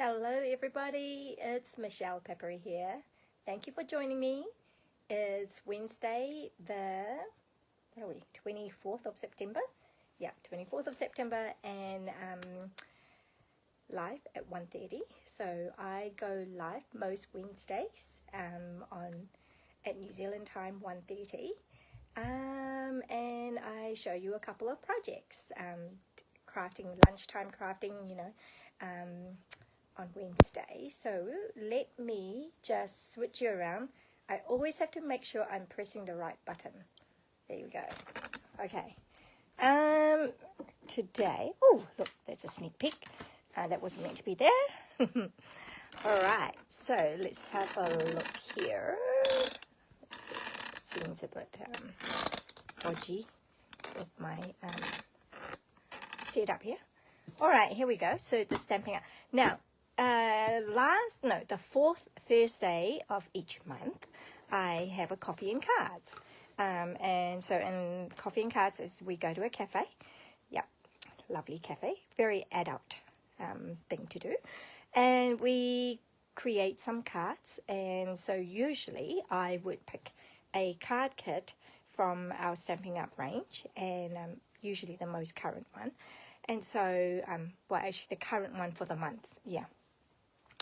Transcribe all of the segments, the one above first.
Hello everybody, it's Michelle Peppery here. Thank you for joining me. It's Wednesday the 24th of September. Yeah, 24th of September, and live at 1:30. So I go live most Wednesdays at New Zealand time 1:30. And I show you a couple of projects, crafting, lunchtime crafting, on Wednesday. So let me just switch you around. I always have to make sure I'm pressing the right button. There you go. Okay. Today, oh look, there's a sneak peek. That wasn't meant to be there. All right, so let's have a look here. Let's see. It seems a bit dodgy with my setup here. All right, here we go. So the Stampin' Up. Now, the fourth Thursday of each month, I have a coffee and cards. And so in coffee and cards is we go to a cafe. Yep, lovely cafe, very adult thing to do. And we create some cards. And so usually I would pick a card kit from our Stampin' Up range, and usually the most current one. And so, actually the current one for the month, yeah.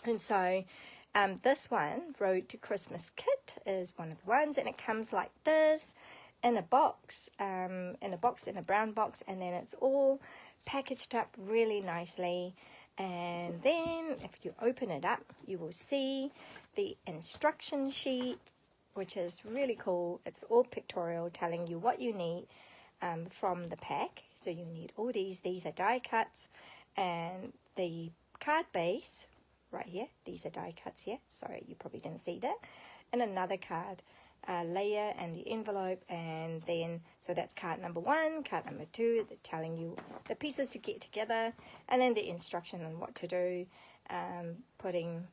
And so this one, Road to Christmas Kit, is one of the ones, and it comes like this in a box, in a brown box, and then it's all packaged up really nicely. And then if you open it up, you will see the instruction sheet, which is really cool. It's all pictorial, telling you what you need from the pack. So you need all these are die cuts, and the card base right here, these are die cuts here, sorry you probably didn't see that, and another card layer, and the envelope, and then so that's card number 1, card number 2, they're telling you the pieces to get together, and then the instruction on what to do, putting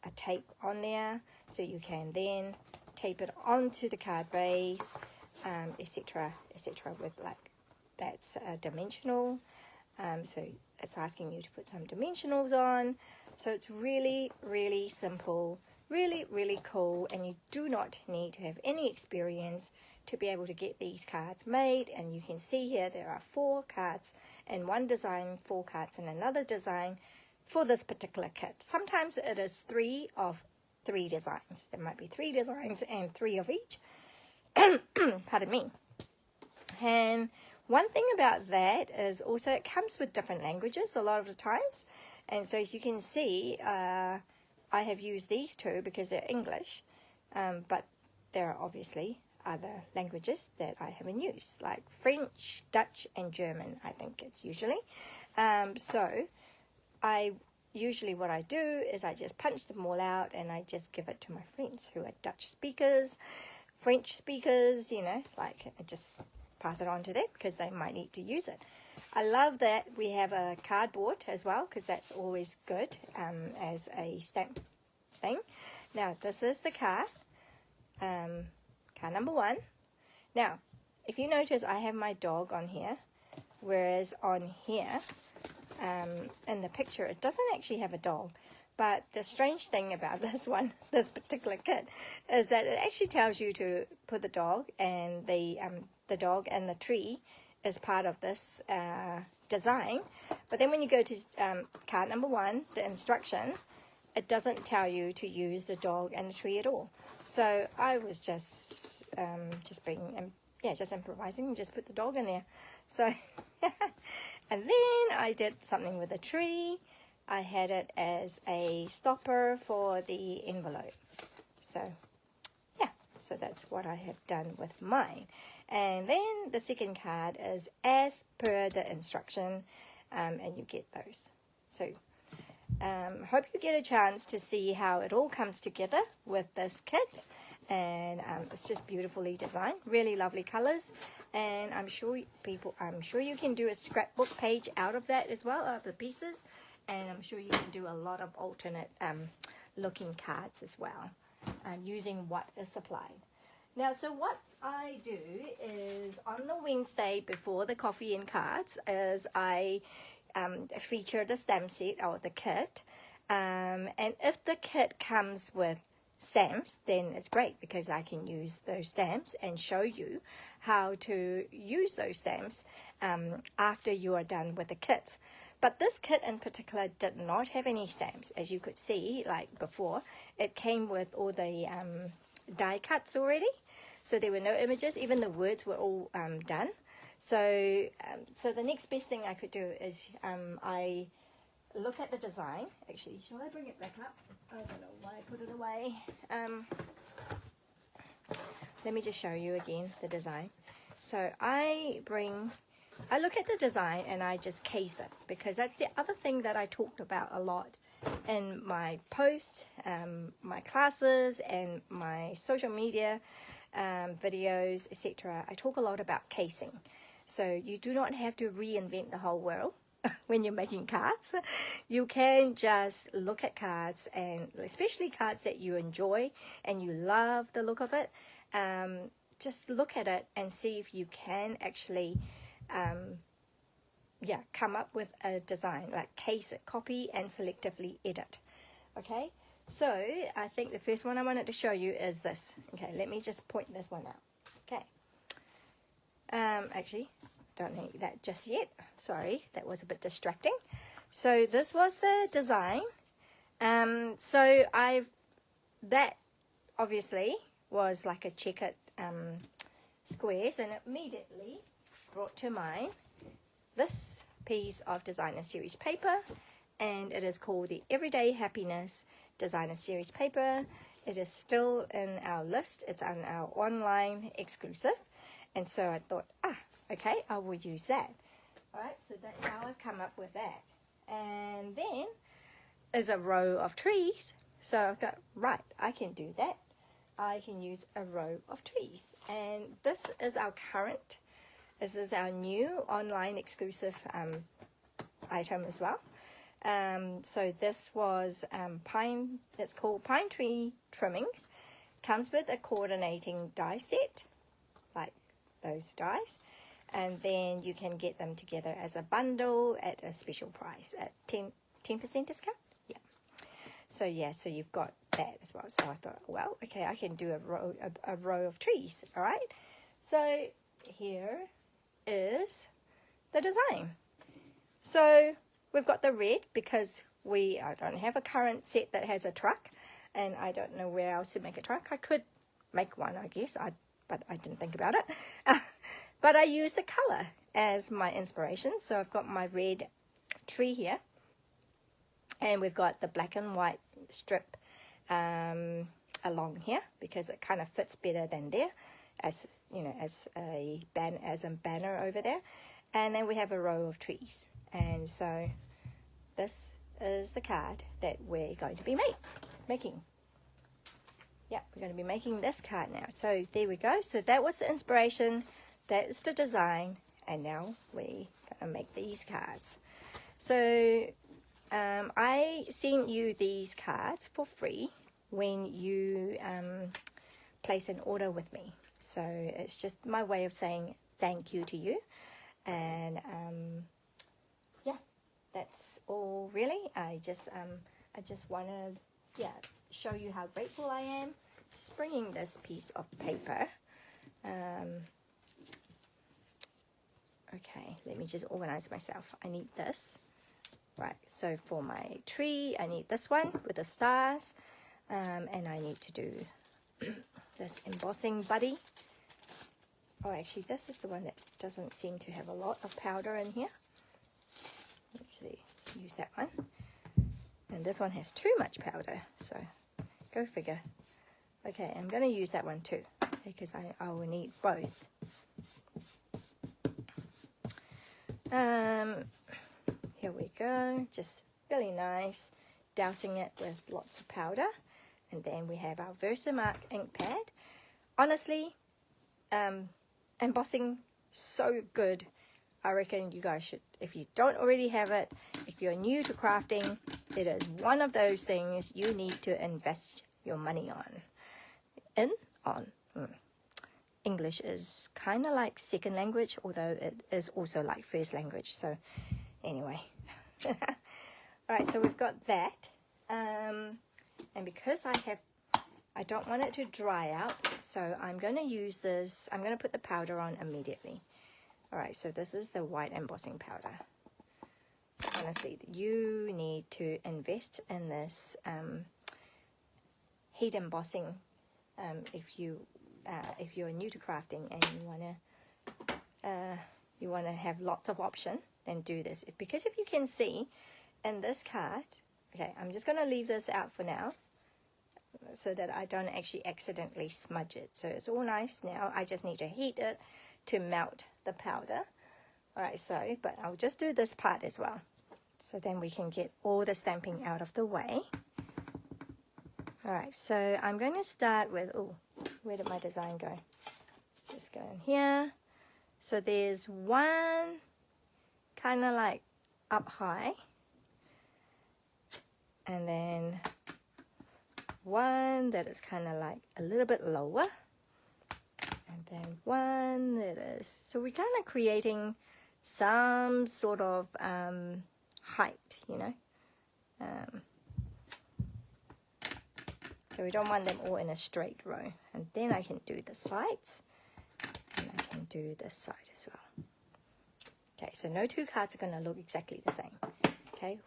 a tape on there so you can then tape it onto the card base, etc, with like that's dimensional, so it's asking you to put some dimensionals on. So it's really simple, really cool, and you do not need to have any experience to be able to get these cards made. And you can see here there are 4 cards in one design, 4 cards in another design for this particular kit. Sometimes it is 3 of 3 designs. There might be 3 designs and 3 of each. Pardon me. And one thing about that is also it comes with different languages a lot of the times. And so as you can see, I have used these 2 because they're English. But there are obviously other languages that I haven't used, like French, Dutch, and German, I think it's usually. So usually what I do is I just punch them all out and I just give it to my friends who are Dutch speakers, French speakers, like I just pass it on to them because they might need to use it. I love that we have a cardboard as well, because that's always good as a stamp thing. Now this is the card, card number 1. Now if you notice, I have my dog on here, whereas on here in the picture it doesn't actually have a dog. But the strange thing about this particular kit, is that it actually tells you to put the dog, and the dog and the tree is part of this design. But then when you go to card number 1, the instruction, it doesn't tell you to use the dog and the tree at all. So I was just improvising and just put the dog in there. So and then I did something with a tree. I had it as a stopper for the envelope. So yeah, so that's what I have done with mine. And then the second card is as per the instruction, and you get those. So hope you get a chance to see how it all comes together with this kit. And it's just beautifully designed, really lovely colors. And I'm sure you can do a scrapbook page out of that as well, out of the pieces. And I'm sure you can do a lot of alternate looking cards as well, using what is supplied. Now, so what I do is on the Wednesday before the coffee and cards is I feature the stamp set or the kit, And if the kit comes with stamps, then it's great because I can use those stamps and show you how to use those stamps after you are done with the kit. But this kit in particular did not have any stamps. As you could see, like before, it came with all the die cuts already. So there were no images, even the words were all done. So the next best thing I could do is I look at the design. Actually, shall I bring it back up? I don't know why I put it away. Let me just show you again the design. So I look at the design and I just case it, because that's the other thing that I talked about a lot in my posts, my classes, and my social media videos, etc. I talk a lot about casing. So you do not have to reinvent the whole world when you're making cards. You can just look at cards, and especially cards that you enjoy and you love the look of it. Just look at it and see if you can actually come up with a design, like case it, copy and selectively edit. Okay, so I think the first one I wanted to show you is this. Okay, let me just point this one out. Okay, actually don't need that just yet, sorry, that was a bit distracting. So this was the design. So that obviously was like a checkered squares, and immediately brought to mind this piece of designer series paper, and it is called the Everyday Happiness Designer Series paper. It is still in our list. It's on our online exclusive, and so I thought, okay, I will use that. All right, so that's how I've come up with that. And then is a row of trees. So I've got, right, I can do that. I can use a row of trees. And this is our new online exclusive item as well. So this was it's called Pine Tree Trimmings. Comes with a coordinating die set, like those dies. And then you can get them together as a bundle at a special price at 10% discount. Yeah. So you've got that as well. So I thought, well, okay, I can do a row of trees. All right. So here is the design. So we've got the red because I don't have a current set that has a truck, and I don't know where else to make a truck. I could make one, I guess, but I didn't think about it. But I use the color as my inspiration. So I've got my red tree here, and we've got the black and white strip along here because it kind of fits better than there, as you know, as a banner over there. And then we have a row of trees, and so this is the card that we're going to be making. Yeah, we're going to be making this card now. So there we go. So that was the inspiration. That's the design, and now we're going to make these cards. So I sent you these cards for free when you place an order with me. So it's just my way of saying thank you to you. And that's all really. I just want to show you how grateful I am. Just bringing this piece of paper. Okay, let me just organize myself. I need this. Right, so for my tree, I need this one with the stars. And I need to do this embossing buddy. Oh, actually, this is the one that doesn't seem to have a lot of powder in here. Actually, use that one. And this one has too much powder, so go figure. Okay, I'm going to use that one too, because I will need both. Here we go, just really nice, dousing it with lots of powder. And then we have our Versamark ink pad. Honestly, embossing, so good. I reckon you guys should, if you don't already have it, if you're new to crafting, it is one of those things you need to invest your money on. English is kind of like second language, although it is also like first language. So anyway, all right, so we've got that. And because I don't want it to dry out, so I'm going to use this, I'm going to put the powder on immediately. Alright, so this is the white embossing powder. So honestly, you need to invest in this heat embossing if you're new to crafting and you want to have lots of options, then do this. Because if you can see in this card, okay, I'm just going to leave this out for now so that I don't actually accidentally smudge it. So it's all nice now. I just need to heat it to melt the powder. Alright, so, but I'll just do this part as well. So then we can get all the stamping out of the way. Alright, so I'm going to start with, oh, where did my design go? Just go in here. So there's one kind of like up high. And then one that is kind of like a little bit lower. And then one that is, so we're kind of creating some sort of height, you know. So we don't want them all in a straight row. And then I can do the sides. And I can do this side as well. Okay, so no two cards are going to look exactly the same. Okay,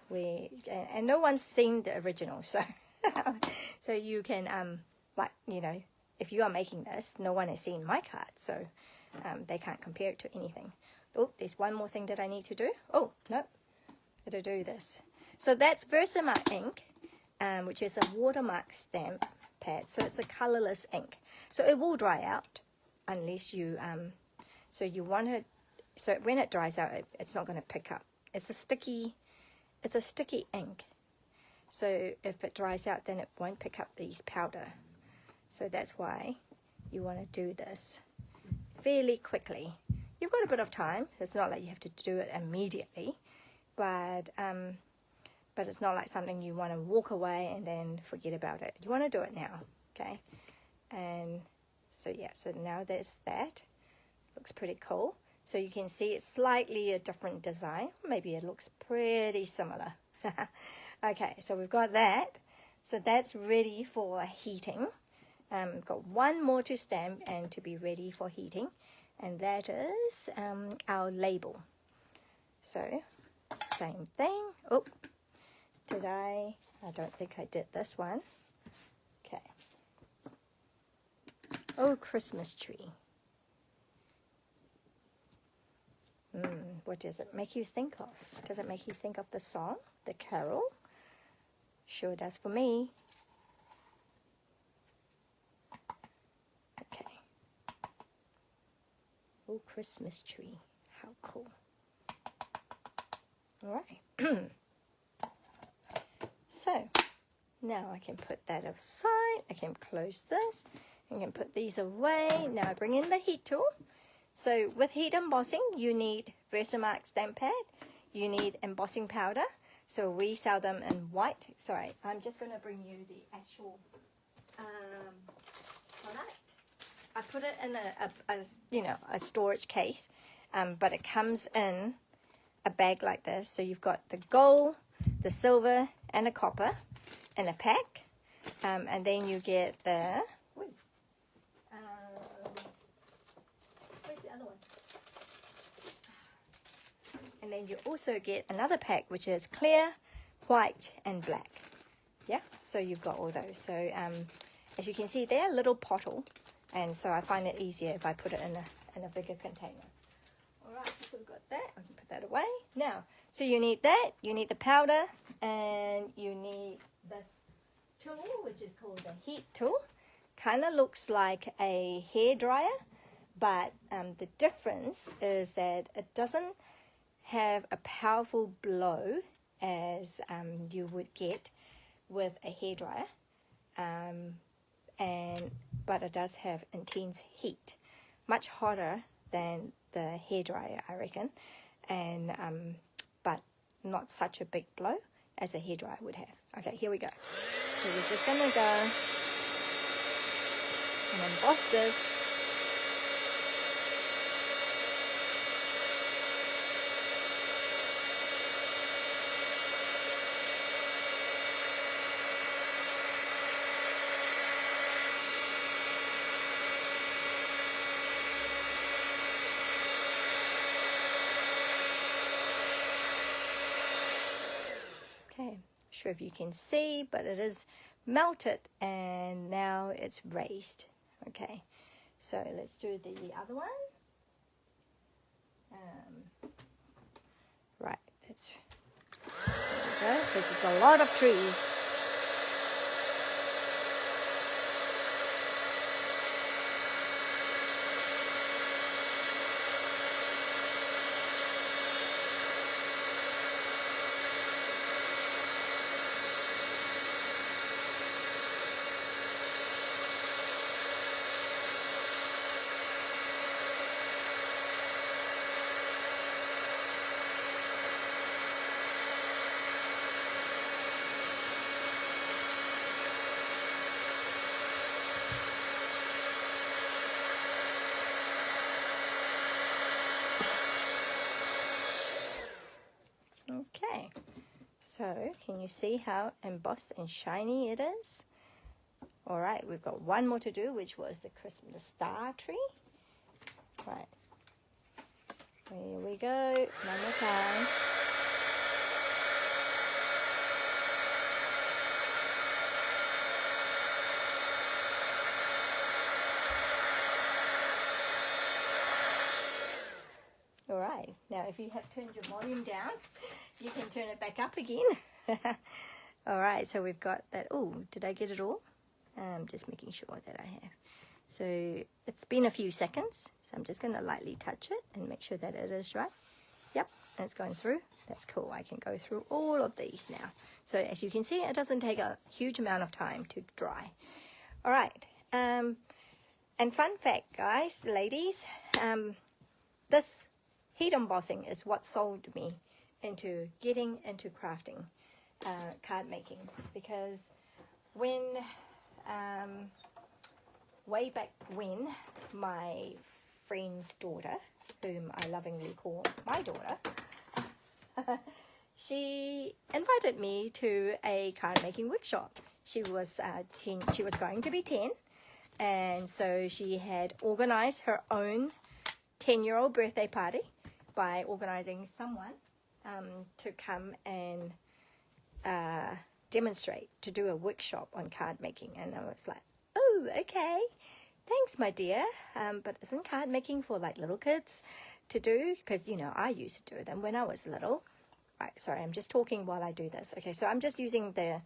and no one's seen the original, so so you can like, you know, if you are making this, no one has seen my card, so they can't compare it to anything. Oh, there's one more thing that I need to do. Oh, no, gotta do this. So that's Versamark ink, which is a watermark stamp pad. So it's a colorless ink. So it will dry out unless you so you want it. So when it dries out, it's not going to pick up. It's a sticky ink. So if it dries out, then it won't pick up these powder. So that's why you want to do this fairly quickly. You've got a bit of time. It's not like you have to do it immediately, but it's not like something you want to walk away and then forget about it. You want to do it now, okay? And so yeah, so now there's that. Looks pretty cool. So you can see it's slightly a different design. Maybe it looks pretty similar. Okay, so we've got that. So that's ready for heating. Got one more to stamp and to be ready for heating. And that is our label. So, same thing. Oh, did I don't think I did this one. Okay. Oh, Christmas tree. What does it make you think of? Does it make you think of the song, the carol? Sure does for me. Okay. Oh, Christmas tree. How cool. All right. So, now I can put that aside. I can close this. I can put these away. Now I bring in the heat tool. So with heat embossing, you need Versamark stamp pad. You need embossing powder. So we sell them in white. Sorry, I'm just going to bring you the actual product. I put it in a storage case, but it comes in a bag like this. So you've got the gold, the silver, and the copper in a pack, and then you get the. And then you also get another pack, which is clear, white, and black. Yeah, so you've got all those. So as you can see, they're a little pottle, and so I find it easier if I put it in a bigger container. All right, so we've got that. I can put that away. Now, so you need that, you need the powder, and you need this tool, which is called the heat tool. Kind of looks like a hair dryer, but the difference is that it doesn't have a powerful blow as you would get with a hairdryer, but it does have intense heat, much hotter than the hairdryer, I reckon, and but not such a big blow as a hairdryer would have. Okay, here we go. So we're just going to go and emboss this. Okay, sure if you can see, but it is melted and now it's raised. Okay, so let's do the other one. Right, there we go. This is a lot of trees. Okay, so can you see how embossed and shiny it is? All right, we've got one more to do, which was the Christmas star tree. Right, here we go, one more time. All right, now if you have turned your volume down, you can turn it back up again. All right, so we've got that. Oh, did I get it all? Just making sure that I have. So it's been a few seconds, so I'm just going to lightly touch it and make sure that it is right. Yep, and it's going through. That's cool. I can go through all of these now. So as you can see, it doesn't take a huge amount of time to dry. All right, and fun fact, guys, ladies, this heat embossing is what sold me into getting into crafting, card making, because when way back when my friend's daughter, whom I lovingly call my daughter, she invited me to a card making workshop. She was 10, she was going to be 10, and so she had organized her own 10-year-old birthday party by organizing someone to come and demonstrate, to do a workshop on card making. And I was like, oh, okay, thanks, my dear, but isn't card making for like little kids to do? Because, you know, I used to do them when I was little. Right, sorry, I'm just talking while I do this. Okay, so I'm just using the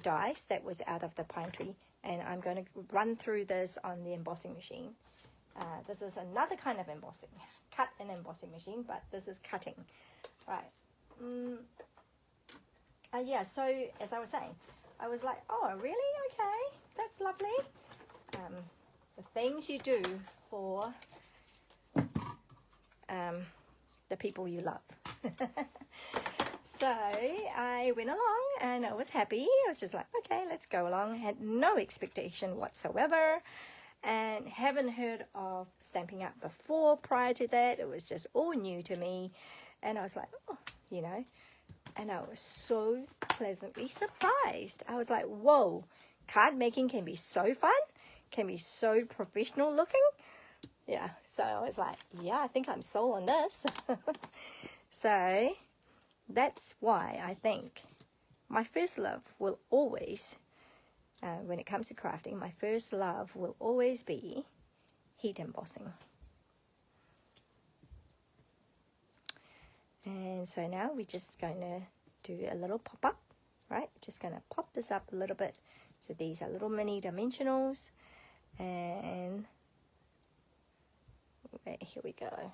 dies that was out of the pine tree, and I'm going to run through this on the embossing machine. This is another kind of embossing, cut and embossing machine, but this is cutting. Right. Yeah, so as I was saying, I was like, oh, really? Okay, that's lovely. The things you do for the people you love. So I went along and I was happy. I was just like, okay, let's go along. I had no expectation whatsoever and haven't heard of Stampin' Up before. Prior to that, it was just all new to me. And I was like, oh, you know, and I was so pleasantly surprised. I was like, whoa, card making can be so fun, can be so professional looking. Yeah, so I was like, yeah, I think I'm sold on this. So that's why I think my first love will always, when it comes to crafting, my first love will always be heat embossing. And so now we're just going to do a little pop-up, right? Just going to pop this up a little bit. So these are little mini dimensionals. And wait, here we go.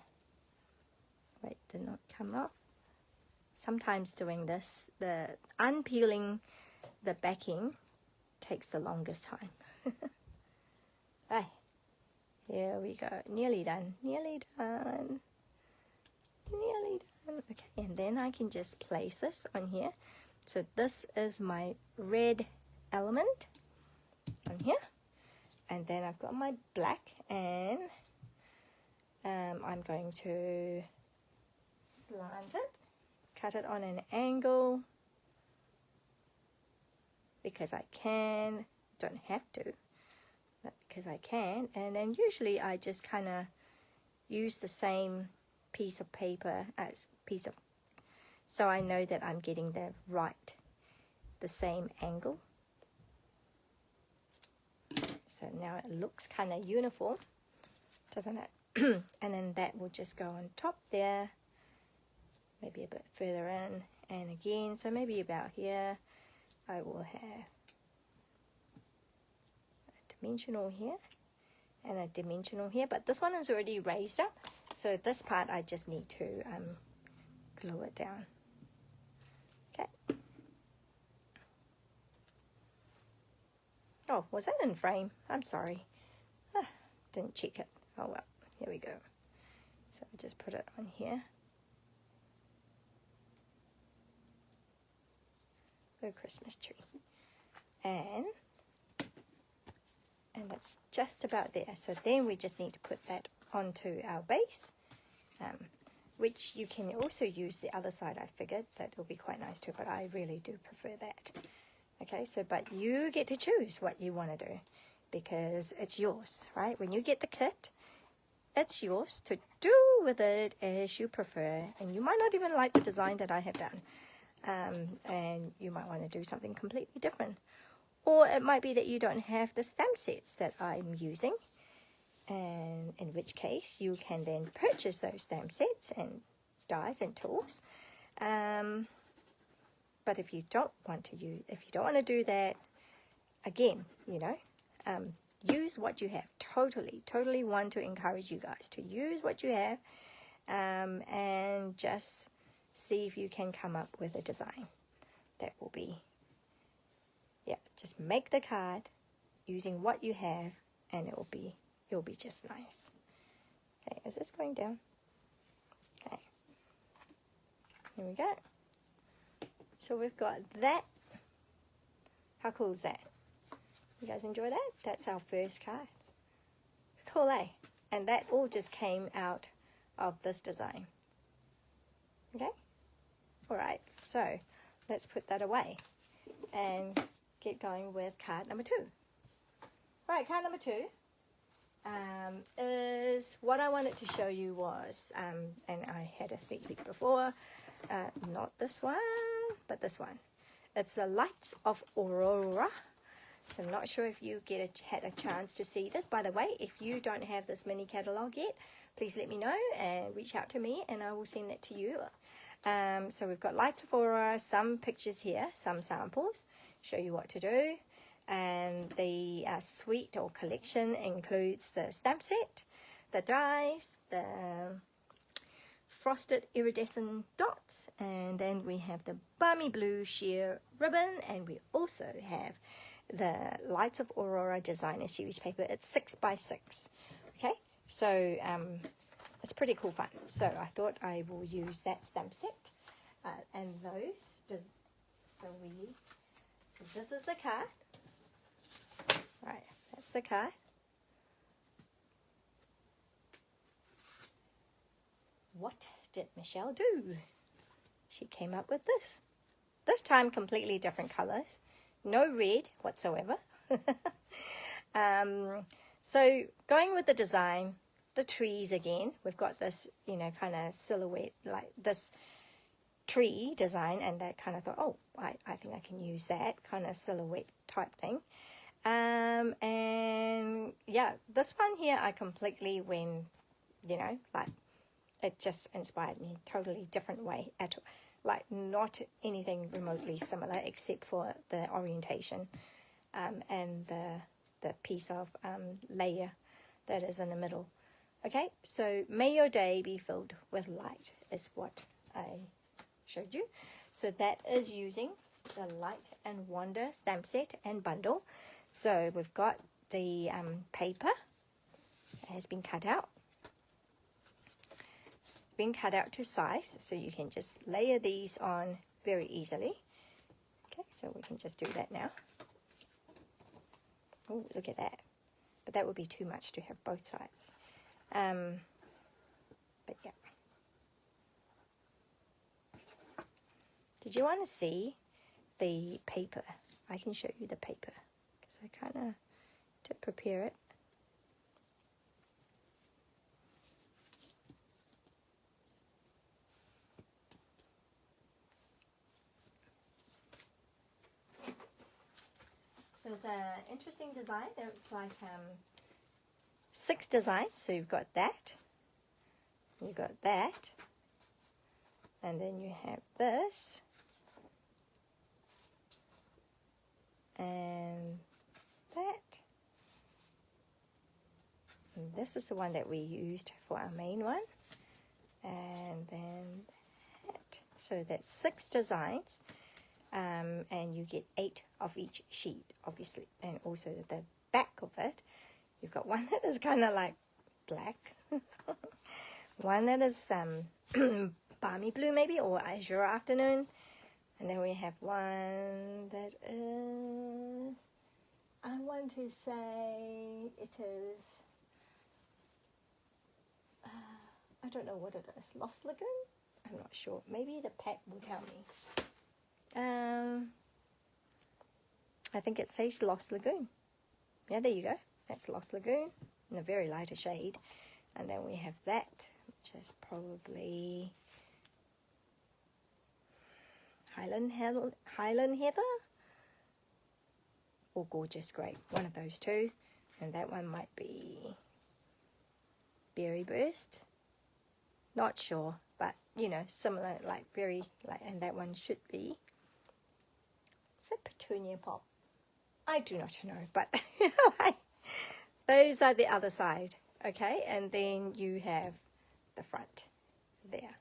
Wait, did not come off. Sometimes doing this, the unpeeling the backing takes the longest time. Hey, here we go. Nearly done. Nearly done. Nearly done. Okay, and then I can just place this on here. So this is my red element on here. And then I've got my black, and I'm going to slant it, cut it on an angle because I can, don't have to, but because I can. And then usually I just kind of use the same piece of paper as piece of so I know that I'm getting the same angle. So now it looks kind of uniform, doesn't it? And then that will just go on top there, maybe a bit further in, and again, so maybe about here, I will have a dimensional here and a dimensional here, but this one is already raised up, so this part I just need to glue it down. Okay. Oh, was that in frame? I'm sorry. Didn't check it. Oh well, here we go. So just put it on here. The Christmas tree. And that's just about there. So then we just need to put that onto our base, which you can also use the other side. I figured that will be quite nice too, but I really do prefer that. Okay, so but you get to choose what you want to do because it's yours, right? When you get the kit, it's yours to do with it as you prefer, and you might not even like the design that I have done, and you might want to do something completely different, or it might be that you don't have the stamp sets that I'm using, and in which case you can then purchase those stamp sets and dies and tools. But if you don't want to do that, again, you know, use what you have. Totally want to encourage you guys to use what you have, and just see if you can come up with a design that will be, yeah, just make the card using what you have, and it'll be just nice. Okay, is this going down? Okay, here we go. So we've got that. How cool is that? You guys enjoy that? That's our first card. It's cool, eh? And that all just came out of this design. Okay? Alright, so let's put that away and get going with card number 2. Alright, card number 2 is what I wanted to show you was, and I had a sneak peek before, not this one, but this one. It's the Lights of Aurora. So I'm not sure if you had a chance to see this. By the way, if you don't have this mini catalog yet, please let me know and reach out to me and I will send that to you. So we've got Lights of Aurora, some pictures here, some samples, show you what to do. And the suite or collection includes the stamp set, the dies, the frosted iridescent dots, and then we have the balmy blue sheer ribbon, and we also have the Lights of Aurora Designer Series paper. It's 6x6. Okay, so it's pretty cool fun. So I thought I will use that stamp set and those. So this is the card. Right, that's the card. What did Michelle do? She came up with this. This time completely different colors. No red whatsoever. So going with the design, the trees again. We've got this, you know, kind of silhouette, like this tree design, and that kind of thought, oh, I think I can use that kind of silhouette type thing. And yeah, this one here, I completely went, you know, like it just inspired me totally different way at all. Like not anything remotely similar except for the orientation and the piece of layer that is in the middle. Okay, so may your day be filled with light is what I showed you. So that is using the Light and Wonder stamp set and bundle. So we've got the paper has been cut out. Been cut out to size, so you can just layer these on very easily. Okay, so we can just do that now. Oh, look at that. But that would be too much to have both sides. But yeah. Did you want to see the paper? I can show you the paper because I kind of did prepare it. is an interesting design. It's like 6 designs. So you've got that. You've got that. And then you have this. And that. And this is the one that we used for our main one. And then that. So that's 6 designs. And you get 8 of each sheet, obviously. And also the back of it, you've got one that is kind of like black. One that is balmy blue maybe, or azure afternoon. And then we have one that is, I want to say it is, I don't know what it is, Lost Lagoon? I'm not sure. Maybe the pack will tell me. I think it says Lost Lagoon. Yeah, there you go. That's Lost Lagoon in a very lighter shade. And then we have that, which is probably Highland Heather or Gorgeous Grape. One of those two. And that one might be Berry Burst. Not sure, but you know, similar, like very, like, and that one should be, is it Petunia Pop? I do not know, but those are the other side, okay? And then you have the front there.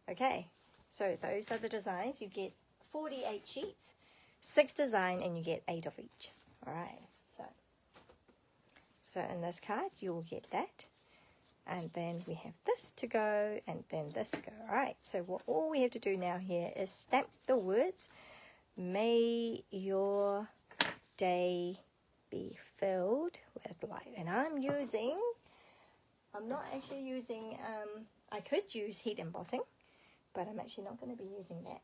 Okay, so those are the designs. You get 48 sheets, 6 design, and you get 8 of each. All right, so in this card, you will get that. And then we have this to go, and then this to go. All right, so what all we have to do now here is stamp the words, may your day be filled with light. And I'm not actually using, I could use heat embossing, but I'm actually not going to be using that.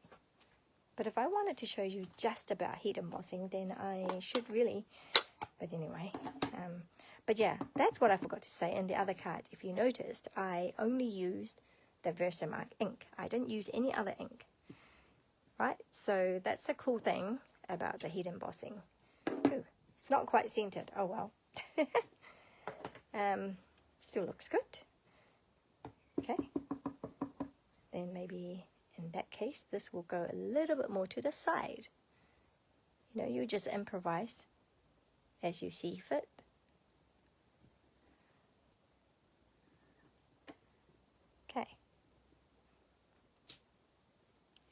But if I wanted to show you just about heat embossing, then I should really, but anyway, but yeah, that's what I forgot to say in the other card. If you noticed, I only used the Versamark ink. I didn't use any other ink, right? So that's the cool thing about the heat embossing. Ooh, it's not quite centered. Oh well. Still looks good. Okay. Then maybe in that case, this will go a little bit more to the side. You know, you just improvise as you see fit. Okay.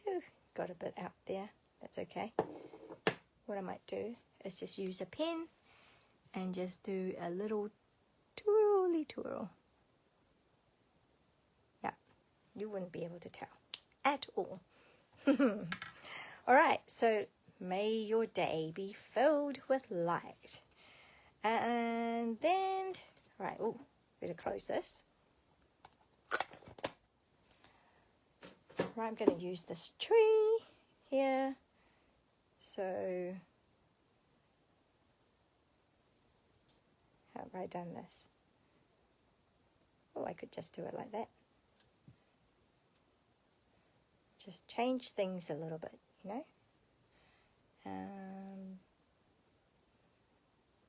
Ooh, got a bit out there. That's okay. What I might do is just use a pen and just do a little twirly-twirl. Yeah, you wouldn't be able to tell at all. All right, so may your day be filled with light. And then, right, oh, better close this. Right, I'm going to use this tree here. So, how have I done this? Oh, I could just do it like that. Just change things a little bit, you know.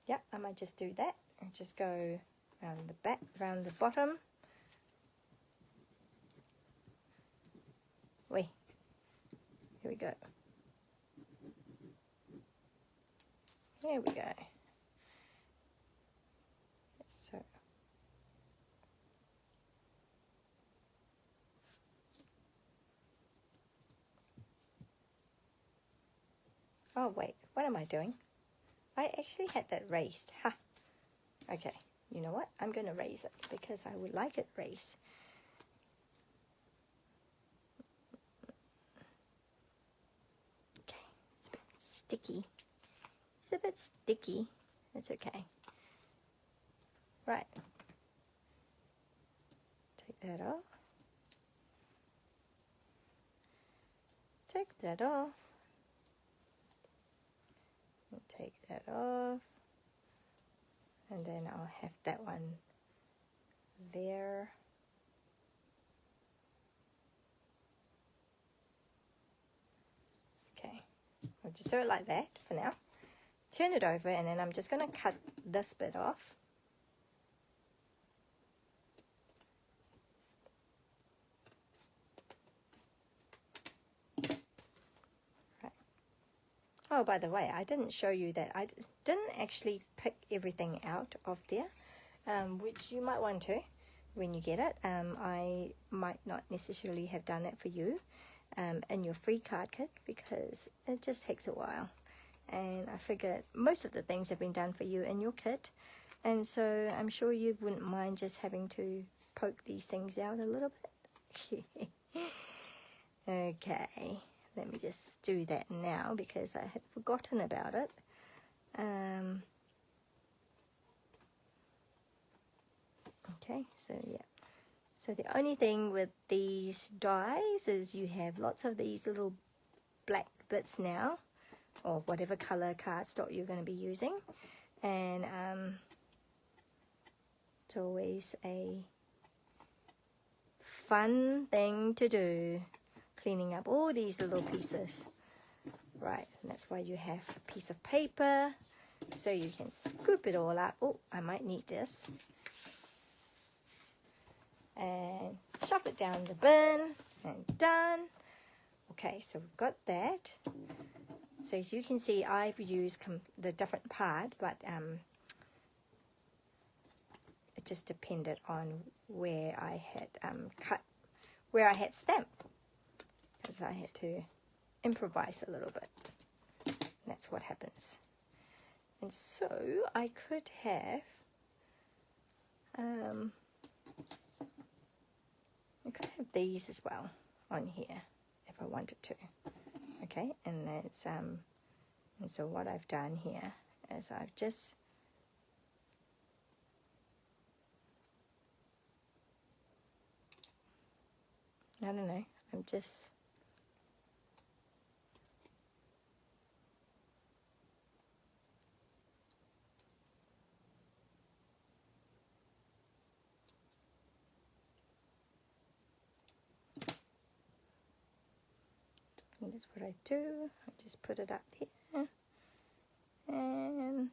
Yeah, I might just do that and just go around the back, around the bottom. Wait, here we go. Here we go. So, oh wait, what am I doing? I actually had that raised. Ha. Okay, you know what? I'm going to raise it because I would like it raised. Okay, it's a bit sticky. It's a bit sticky. It's okay. Right. Take that off. Take that off. And take that off. And then I'll have that one there. Okay. I'll just do it like that for now. turn it over, and then I'm just going to cut this bit off. Right. Oh, by the way, I didn't show you that. I didn't actually pick everything out of there, which you might want to when you get it. I might not necessarily have done that for you in your free card kit, because it just takes a while. And I figured most of the things have been done for you in your kit, and so I'm sure you wouldn't mind just having to poke these things out a little bit. Okay, let me just do that now because I had forgotten about it. Okay, so yeah. So the only thing with these dies is you have lots of these little black bits now, or whatever color cardstock you're going to be using, and it's always a fun thing to do, cleaning up all these little pieces. Right, and that's why you have a piece of paper, so you can scoop it all up. Oh, I might need this. And shove it down the bin, and done. Okay, so we've got that. So as you can see, I've used the different part, but it just depended on where I had where I had stamped, because I had to improvise a little bit. And that's what happens. And so I could have these as well on here if I wanted to. Okay, and that's and so what I've done here is I've just I don't know, I'm just and that's what I do. I just put it up here, and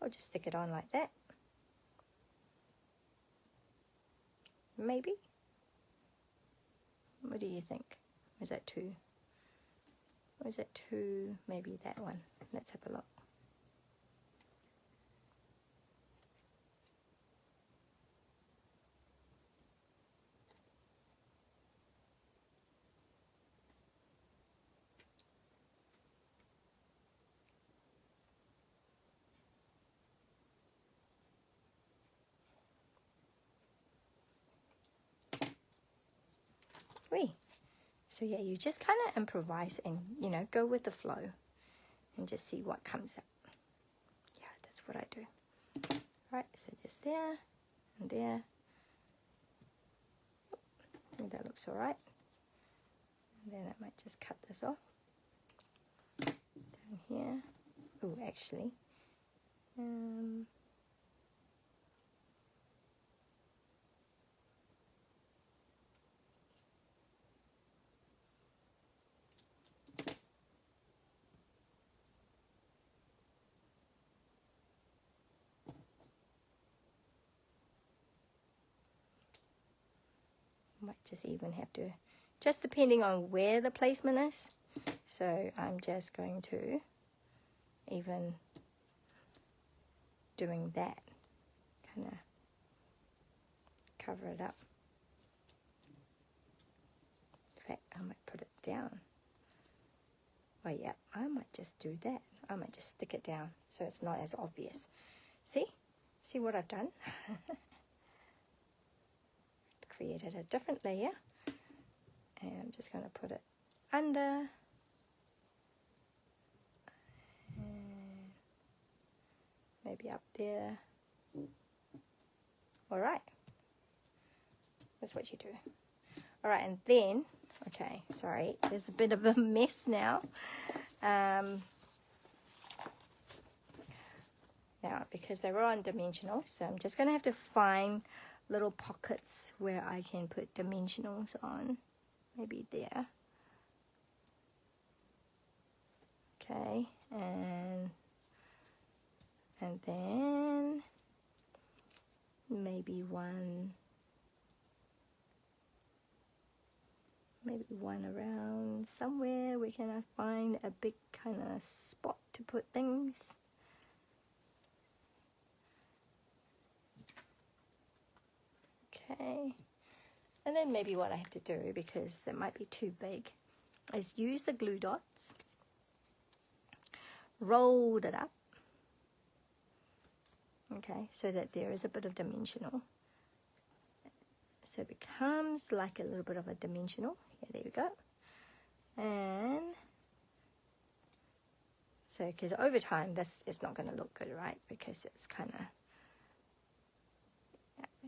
I'll just stick it on like that. Maybe. What do you think? Is that too? Or is that too? Maybe that one. Let's have a look. So yeah, you just kind of improvise and, you know, go with the flow and just see what comes up. Yeah, that's what I do. Right, so just there and there. I think that looks all right. And then I might just cut this off down here. Oh, actually, might just even have to, just depending on where the placement is. So I'm just going to even doing that, kind of cover it up. In fact, I might put it down. Oh yeah, I might just do that. I might just stick it down so it's not as obvious. See? See what I've done? Created a different layer, and I'm just going to put it under, and maybe up there. Alright, that's what you do. Alright, and then, okay, sorry, there's a bit of a mess now. Now, because they were on dimensional, so I'm just going to have to find little pockets where I can put dimensionals on. Maybe there. Okay, and then maybe one around somewhere. We can find a big kind of spot to put things. Okay, and then maybe what I have to do, because that might be too big, is use the glue dots, roll it up, okay, so that there is a bit of dimensional. So it becomes like a little bit of a dimensional. Yeah, there we go. And so, because over time this is not going to look good, right? Because it's kind of,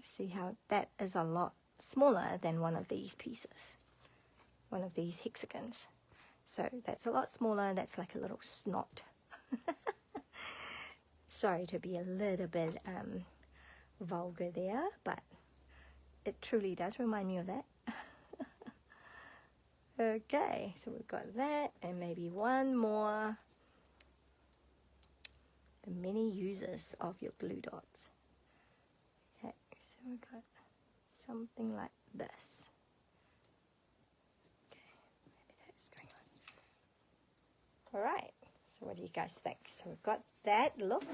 see how that is a lot smaller than one of these pieces, one of these hexagons. So that's a lot smaller. That's like a little snot. Sorry to be a little bit vulgar there, but it truly does remind me of that. Okay, so we've got that, and maybe one more. The many uses of your glue dots. Okay, so we've got something like this. Okay, maybe that's going on. Alright, so what do you guys think? So we've got that look,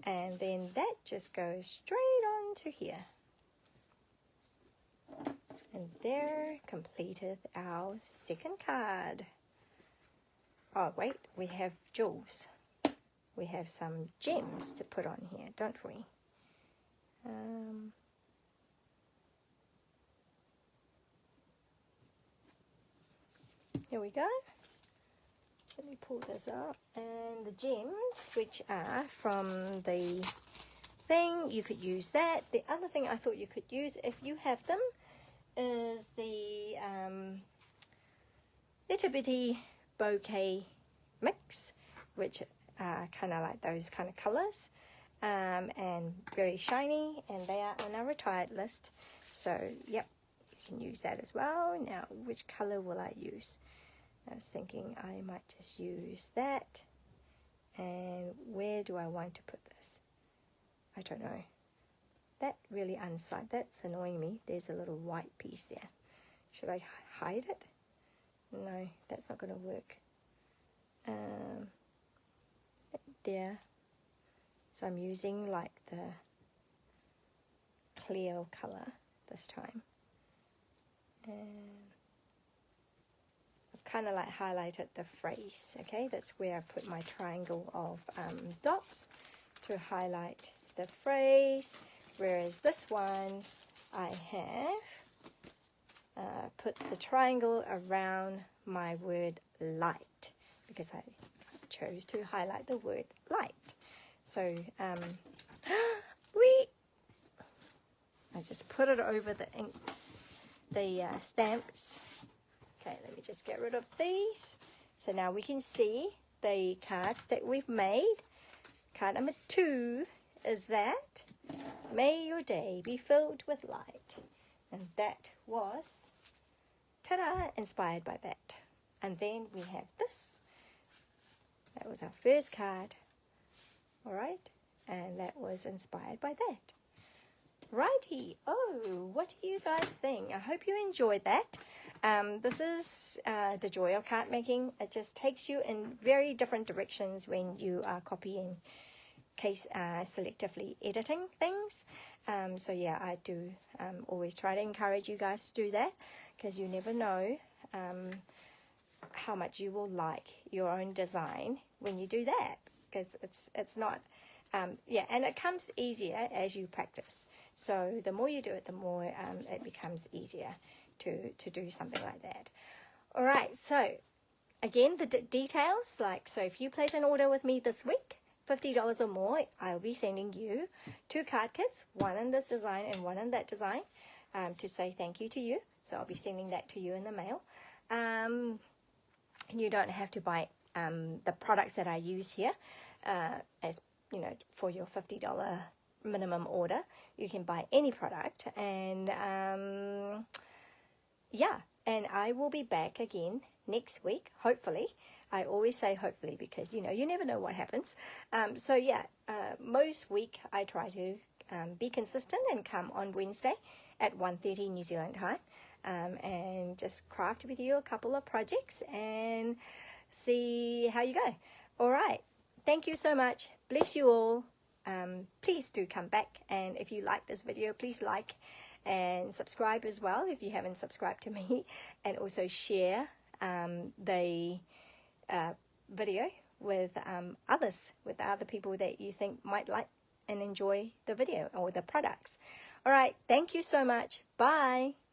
and then that just goes straight on to here. And there completeth our second card. Oh wait, we have jewels. We have some gems to put on here, don't we? Here we go. Let me pull this up. And the gems, which are from the thing, you could use that. The other thing I thought you could use, if you have them, is the Little Bitty Bouquet Mix, which are kind of like those kind of colors, and very shiny, and they are on our retired list. So yep, you can use that as well. Now, which color will I use? I was thinking I might just use that. And where do I want to put this? I don't know. That really unsigned. That's annoying me. There's a little white piece there. Should I hide it? No, that's not going to work. There. So I'm using like the clear color this time. And I've kind of like highlighted the phrase. Okay, that's where I put my triangle of dots to highlight the phrase. Whereas this one, I have put the triangle around my word light, because I chose to highlight the word light. So, I just put it over the inks, the stamps. Okay, let me just get rid of these. So now we can see the cards that we've made. Card number 2 is that. May your day be filled with light. And that was, ta-da, inspired by that. And then we have this. That was our first card. Alright, and that was inspired by that. Righty, oh, what do you guys think? I hope you enjoyed that. This is the joy of card making. It just takes you in very different directions when you are copying, selectively editing things. So yeah, I do always try to encourage you guys to do that, because you never know how much you will like your own design when you do that, because it's not yeah, and it comes easier as you practice. So the more you do it, the more it becomes easier to do something like that. All right, so again, the details, like, so if you place an order with me this week, $50 or more, I'll be sending you 2 card kits, one in this design and one in that design, to say thank you to you. So I'll be sending that to you in the mail. You don't have to buy the products that I use here, as you know, for your $50 minimum order. You can buy any product, and yeah, and I will be back again next week, hopefully. I always say hopefully because, you know, you never know what happens. So yeah, most week I try to be consistent and come on Wednesday at 1:30 New Zealand time, and just craft with you a couple of projects and see how you go. All right. Thank you so much. Bless you all. Please do come back, and if you like this video, please like and subscribe as well if you haven't subscribed to me, and also share the video with others, with other people that you think might like and enjoy the video or the products. All right, thank you so much. Bye.